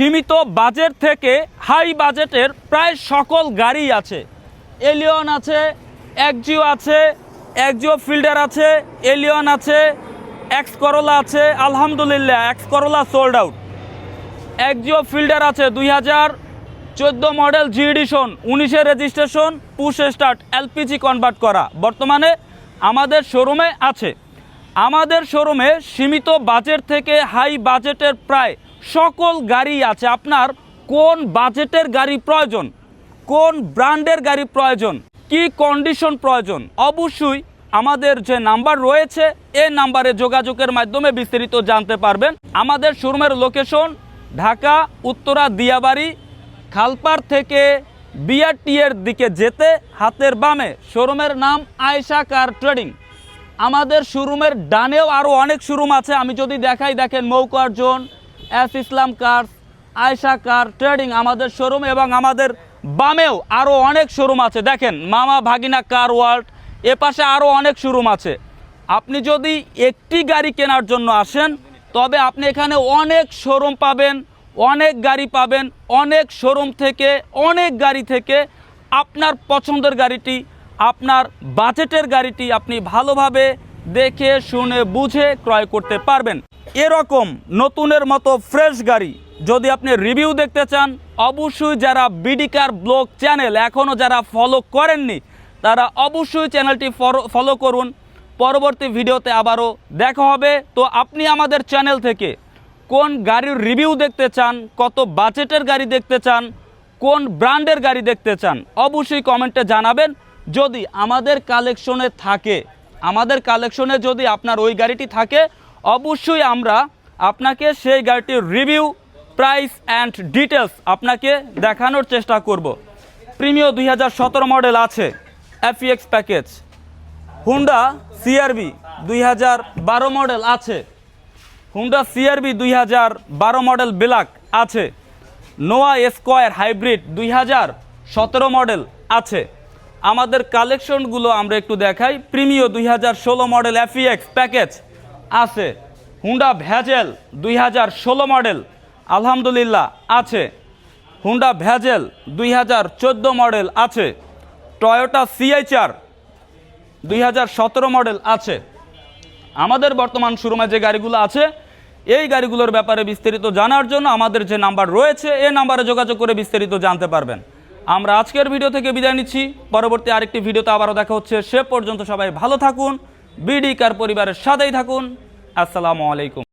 সীমিত বাজেট থেকে হাই বাজেটের প্রায় সকল গাড়ি আছে। এলিয়ন আছে, এক্সজিও আছে, এক্সজিও ফিল্ডার আছে, এলিয়ন আছে, এক্স করোলা আছে। আলহামদুলিল্লাহ X Corolla sold out. Axio Fielder আছে 2014 মডেল জি এডিশন, 19-এর registration, push start, LPG convert করা, বর্তমানে আমাদের শোরুমে আছে। আমাদের শোরুমে সীমিত বাজেট থেকে হাই বাজেটের প্রায় সকল গাড়ি আছে। আপনার কোন বাজেটের গাড়ি প্রয়োজন, কোন ব্র্যান্ডের গাড়ি প্রয়োজন, কি কন্ডিশন প্রয়োজন, অবশ্যই আমাদের যে নাম্বার রয়েছে এই নাম্বারে যোগাযোগের মাধ্যমে বিস্তারিত জানতে পারবেন। আমাদের শোরুমের লোকেশন ঢাকা উত্তরা দিয়াবাড়ি, খালপাড় থেকে বিআরটি এর দিকে যেতে হাতের বামে শোরুমের নাম আয়েশা কার ট্রেডিং। আমাদের শোরুমের ডানেও আরও অনেক শোরুম আছে, আমি যদি দেখাই, দেখেন মৌকার জোন, এস ইসলাম কার, আয়েশা কার ট্রেডিং আমাদের শোরুম, এবং আমাদের বামেও আরও অনেক শোরুম আছে। দেখেন মামা ভাগিনা কার ওয়ার্ল্ড, এপাশে আরও অনেক শোরুম আছে। আপনি যদি একটি গাড়ি কেনার জন্য আসেন তবে আপনি এখানে অনেক শোরুম পাবেন, অনেক গাড়ি পাবেন, অনেক শোরুম থেকে, অনেক গাড়ি থেকে আপনার পছন্দের গাড়িটি, আপনার বাজেটের গাড়িটি আপনি ভালোভাবে দেখে শুনে বুঝে ক্রয় করতে পারবেন। এরকম নতুনের মতো ফ্রেশ গাড়ি যদি আপনি রিভিউ দেখতে চান, অবশ্যই যারা বিডি কার ব্লগ চ্যানেল এখনও যারা ফলো করেননি তারা অবশ্যই চ্যানেলটি ফলো করুন। পরবর্তী ভিডিওতে আবারও দেখা হবে। তো আপনি আমাদের চ্যানেল থেকে কোন গাড়ির রিভিউ দেখতে চান, কত বাজেটের গাড়ি দেখতে চান, কোন ব্র্যান্ডের গাড়ি দেখতে চান, অবশ্যই কমেন্টে জানাবেন। যদি আমাদের কালেকশনে থাকে, আমাদের কালেকশনে যদি আপনার ওই গাড়িটি থাকে, অবশ্যই আমরা আপনাকে সেই গাড়িটির রিভিউ, প্রাইস অ্যান্ড ডিটেলস আপনাকে দেখানোর চেষ্টা করব। প্রিমিও 2017 মডেল আছে, এফইএক্স প্যাকেজ। হুন্ডা সিআরভি 2012 মডেল আছে, হুন্ডা সিআরভি 2012 মডেল ব্ল্যাক আছে। নোয়া স্কোয়ার হাইব্রিড 2017 মডেল আছে। আমাদের কালেকশনগুলো আমরা একটু দেখাই। প্রিমিও 2016 মডেল এফইএক্স প্যাকেজ আছে। হুন্ডা ভ্যাজেল 2016 মডেল আলহামদুলিল্লাহ আছে। হুন্ডা ভ্যাজেল 2014 মডেল আছে। টয়োটা সিএইচআর 2017 মডেল আছে। আমাদের বর্তমান শোরুমে যে গাড়িগুলো আছে এই গাড়িগুলোর ব্যাপারে বিস্তারিত জানার জন্য আমাদের যে নাম্বার রয়েছে এই নাম্বারে যোগাযোগ করে বিস্তারিত জানতে পারবেন। আমরা আজকের ভিডিও থেকে বিদায় নিচ্ছি। পরবর্তী আরেকটি ভিডিওতে আবারও দেখা হচ্ছে। সে পর্যন্ত সবাই ভালো থাকুন, বিডি কার পরিবারের সাথেই থাকুন। আসসালামু আলাইকুম।